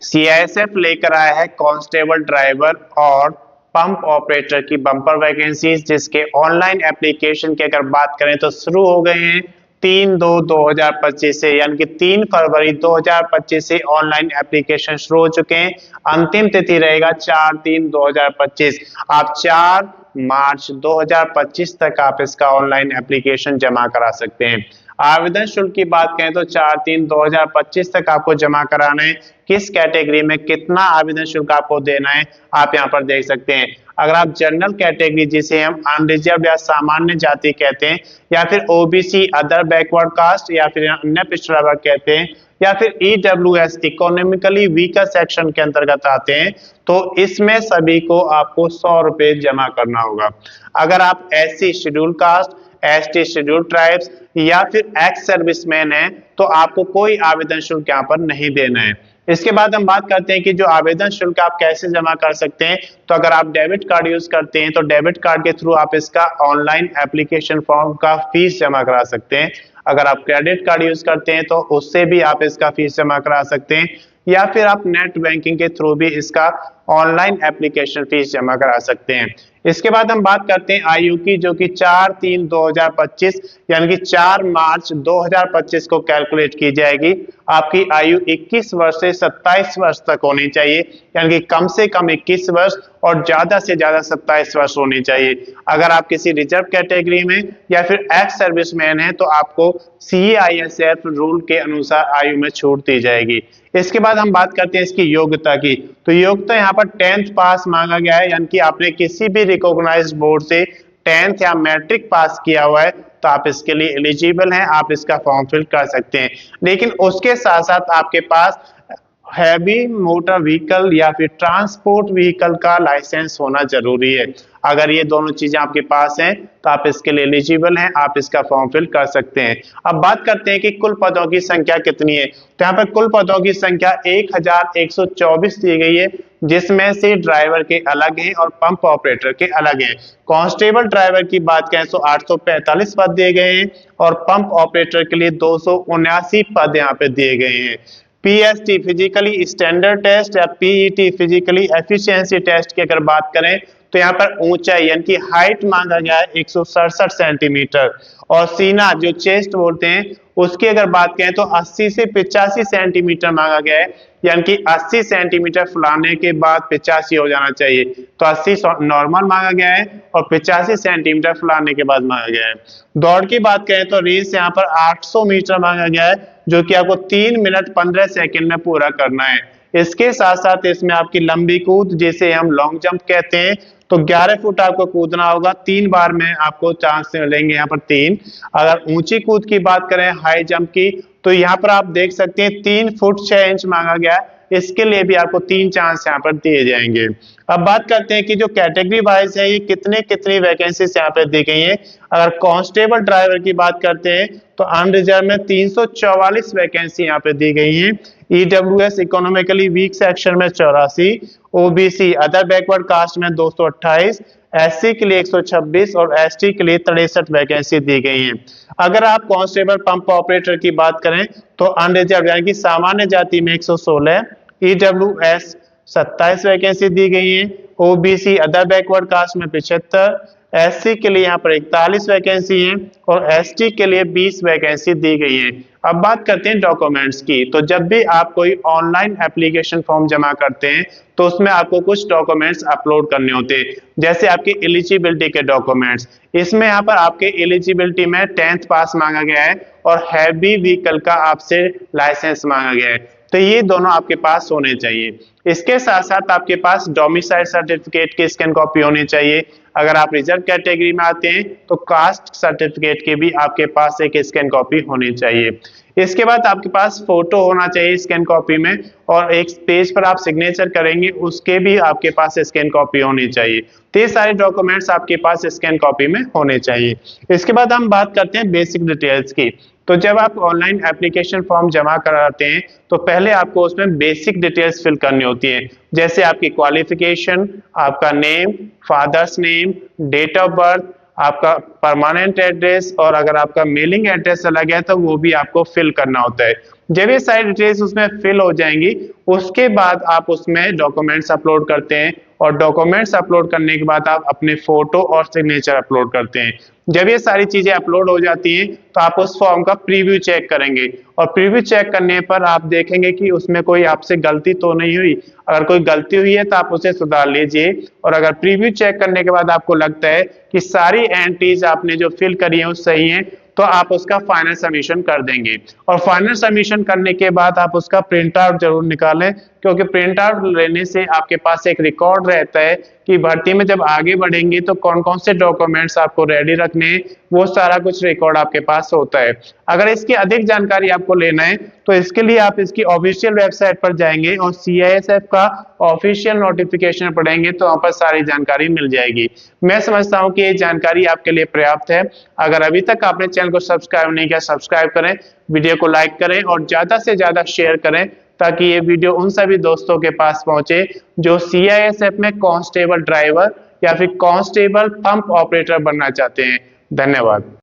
CISF लेकर आया है कांस्टेबल ड्राइवर और पंप ऑपरेटर की बम्पर वैकेंसीज, जिसके ऑनलाइन एप्लीकेशन की अगर बात करें तो शुरू हो गए हैं 3/2/2025 से, यानी कि 3 फरवरी 2025 से ऑनलाइन एप्लीकेशन शुरू हो चुके हैं। अंतिम तिथि रहेगा 4/3/2025। आप 4 मार्च 2025 तक आप इसका ऑनलाइन एप्लीकेशन जमा करा सकते हैं। आवेदन शुल्क की बात करें तो 4/3/2025 तक आपको जमा कराना है। किस कैटेगरी में कितना आवेदन शुल्क आपको देना है आप यहाँ पर देख सकते हैं। अगर आप जनरल कैटेगरी, जिसे हम अनरिजर्व या सामान्य जाति कहते हैं, या फिर ओबीसी अदर बैकवर्ड कास्ट, या फिर अन्य पिछड़ा वर्ग कहते हैं, या फिर ईडब्ल्यूएस इकोनॉमिकली वीकर सेक्शन के अंतर्गत आते हैं, तो इसमें सभी को आपको 100 रुपए जमा करना होगा। अगर आप SC schedule caste, ST schedule tribes या फिर एक्स सर्विसमैन है तो आपको कोई आवेदन शुल्क यहाँ पर नहीं देना है। इसके बाद हम बात करते हैं कि जो आवेदन शुल्क आप कैसे जमा कर सकते हैं। तो अगर आप डेबिट कार्ड यूज करते हैं तो डेबिट कार्ड के थ्रू आप इसका ऑनलाइन एप्लीकेशन फॉर्म का फीस जमा करा सकते हैं। अगर आप क्रेडिट कार्ड यूज करते हैं तो उससे भी आप इसका फीस जमा करा सकते हैं, या फिर आप नेट बैंकिंग के थ्रू भी इसका ऑनलाइन एप्लीकेशन फीस जमा करा सकते हैं। इसके बाद हम बात करते हैं आयु की, जो कि 4/3/2025 यानी कि 4 मार्च 2025 को कैलकुलेट की जाएगी। आपकी आयु 21 वर्ष से 27 वर्ष तक होनी चाहिए, यानी कि कम से कम 21 वर्ष और ज्यादा से ज्यादा 27 वर्ष होनी चाहिए। अगर आप किसी रिजर्व कैटेगरी में या फिर एक्स सर्विसमैन है तो आपको सीआईएसएफ रूल के अनुसार आयु में छूट दी जाएगी। इसके बाद हम बात करते हैं इसकी योग्यता की। तो योग्यता यहाँ पर 10th पास मांगा गया है, यानी कि आपने किसी भी रिकॉग्नाइज्ड बोर्ड से 10th या मैट्रिक पास किया हुआ है तो आप इसके लिए एलिजिबल हैं, आप इसका फॉर्म फिल कर सकते हैं। लेकिन उसके साथ साथ आपके पास हैवी मोटर व्हीकल या फिर ट्रांसपोर्ट व्हीकल का लाइसेंस होना जरूरी है। अगर ये दोनों चीजें आपके पास हैं तो आप इसके लिए एलिजिबल हैं, आप इसका फॉर्म फिल कर सकते हैं। अब बात करते हैं कि कुल पदों की संख्या कितनी है। तो यहाँ पर कुल पदों की संख्या 1124 दी गई है, जिसमें से ड्राइवर के अलग हैं और पंप ऑपरेटर के अलग हैं। कांस्टेबल ड्राइवर की बात करें तो 845 पद दिए गए हैं और पंप ऑपरेटर के लिए 279 पद यहाँ पे दिए गए हैं। पीएसटी फिजिकली स्टैंडर्ड टेस्ट या पीईटी फिजिकली एफिशिएंसी टेस्ट की अगर बात करें तो यहाँ पर ऊंचाई यानी कि हाइट मांगा गया है 167 सेंटीमीटर, और सीना जो चेस्ट बोलते हैं उसकी अगर बात करें तो 80 से 85 सेंटीमीटर मांगा गया है, यानी कि 80 सेंटीमीटर फुलाने के बाद 85 हो जाना चाहिए। तो 80 नॉर्मल मांगा गया है और 85 सेंटीमीटर फुलाने के बाद मांगा गया है। दौड़ की बात करें तो रेस यहाँ पर 800 मीटर मांगा गया है, जो कि आपको 3 मिनट 15 सेकेंड में पूरा करना है। इसके साथ साथ इसमें आपकी लंबी कूद, जिसे हम लॉन्ग जंप कहते हैं, तो 11 फुट आपको कूदना होगा। 3 बार में आपको चांस मिलेंगे यहाँ पर 3। अगर ऊंची कूद की बात करें हाई जंप की, तो यहाँ पर आप देख सकते हैं 3 फुट 6 इंच मांगा गया है, इसके लिए भी आपको 3 चांस यहाँ पर दिए जाएंगे। अब बात करते हैं कि जो कैटेगरी वाइज है ये कितनी वैकेंसी यहाँ पे दी गई है। अगर कांस्टेबल ड्राइवर की बात करते हैं तो अनरिजर्व में 344 वैकेंसी यहाँ पे दी गई है। ईडब्ल्यूएस इकोनॉमिकली वीक सेक्शन में 84, ओबीसी अदर बैकवर्ड कास्ट में 228, एससी के लिए 126 और एसटी के लिए 63 वैकेंसी दी गई है। अगर आप कांस्टेबल पंप ऑपरेटर की बात करें तो अनरिजर्व यानी कि सामान्य जाति में 116, ईडब्ल्यूएस 27 वैकेंसी दी गई है, ओबीसी अदर बैकवर्ड कास्ट में 75, एससी के लिए यहाँ पर 41 वैकेंसी है और एसटी के लिए 20 वैकेंसी दी गई है। अब बात करते हैं डॉक्यूमेंट्स की। तो जब भी आप कोई ऑनलाइन एप्लीकेशन फॉर्म जमा करते हैं तो उसमें आपको कुछ डॉक्यूमेंट्स अपलोड करने होते हैं, जैसे आपकी एलिजिबिलिटी के डॉक्यूमेंट्स। इसमें यहाँ पर आपके एलिजिबिलिटी में 10th पास मांगा गया है और हैवी व्हीकल का आपसे लाइसेंस मांगा गया है, तो ये दोनों आपके पास होने चाहिए। इसके साथ साथ आपके पास डोमिसाइल सर्टिफिकेट की स्कैन कॉपी होनी चाहिए। अगर आप रिजर्व कैटेगरी में आते हैं तो कास्ट सर्टिफिकेट की भी आपके पास एक स्कैन कॉपी होनी चाहिए। इसके बाद आपके पास फोटो होना चाहिए स्कैन कॉपी में, और एक पेज पर आप सिग्नेचर करेंगे उसके भी आपके पास स्कैन कॉपी होनी चाहिए। तो ये सारे डॉक्यूमेंट्स आपके पास स्कैन कॉपी में होने चाहिए। इसके बाद हम बात करते हैं बेसिक डिटेल्स की। तो जब आप ऑनलाइन एप्लीकेशन फॉर्म जमा कराते हैं तो पहले आपको उसमें बेसिक डिटेल्स फिल करनी होती है, जैसे आपकी क्वालिफिकेशन, आपका name, father's name, date of birth, आपका परमानेंट एड्रेस और अगर आपका मेलिंग एड्रेस अलग है तो वो भी आपको फिल करना होता है। जब ये सारी डिटेल्स उसमें फिल हो जाएंगी उसके बाद आप उसमें डॉक्यूमेंट्स अपलोड करते हैं और डॉक्यूमेंट्स अपलोड करने के बाद आप अपने फोटो और सिग्नेचर अपलोड करते हैं। जब ये सारी चीजें अपलोड हो जाती हैं तो आप उस फॉर्म का प्रीव्यू चेक करेंगे और प्रीव्यू चेक करने पर आप देखेंगे कि उसमें कोई आपसे गलती तो नहीं हुई। अगर कोई गलती हुई है तो आप उसे सुधार लीजिए और अगर प्रीव्यू चेक करने के बाद आपको लगता है कि सारी एंट्रीज आपने जो फिल करी है वो सही है तो आप उसका फाइनल सबमिशन कर देंगे और फाइनल सबमिशन करने के बाद आप उसका प्रिंट आउट जरूर निकालें क्योंकि प्रिंट आउट लेने से आपके पास एक रिकॉर्ड रहता है कि भर्ती में जब आगे बढ़ेंगे तो कौन कौन से डॉक्यूमेंट्स आपको रेडी रखने हैं, वो सारा कुछ रिकॉर्ड आपके पास होता है। अगर इसकी अधिक जानकारी आपको लेना है तो इसके लिए आप इसकी ऑफिशियल वेबसाइट पर जाएंगे और CISF का ऑफिशियल नोटिफिकेशन पढ़ेंगे तो वहां पर सारी जानकारी मिल जाएगी। मैं समझता हूं कि ये जानकारी आपके लिए पर्याप्त है। अगर अभी तक आपने चैनल को सब्सक्राइब नहीं किया सब्सक्राइब करें, वीडियो को लाइक करें और ज्यादा से ज्यादा शेयर करें ताकि ये वीडियो उन सभी दोस्तों के पास पहुंचे जो CISF में कांस्टेबल ड्राइवर या फिर कांस्टेबल पंप ऑपरेटर बनना चाहते हैं। धन्यवाद।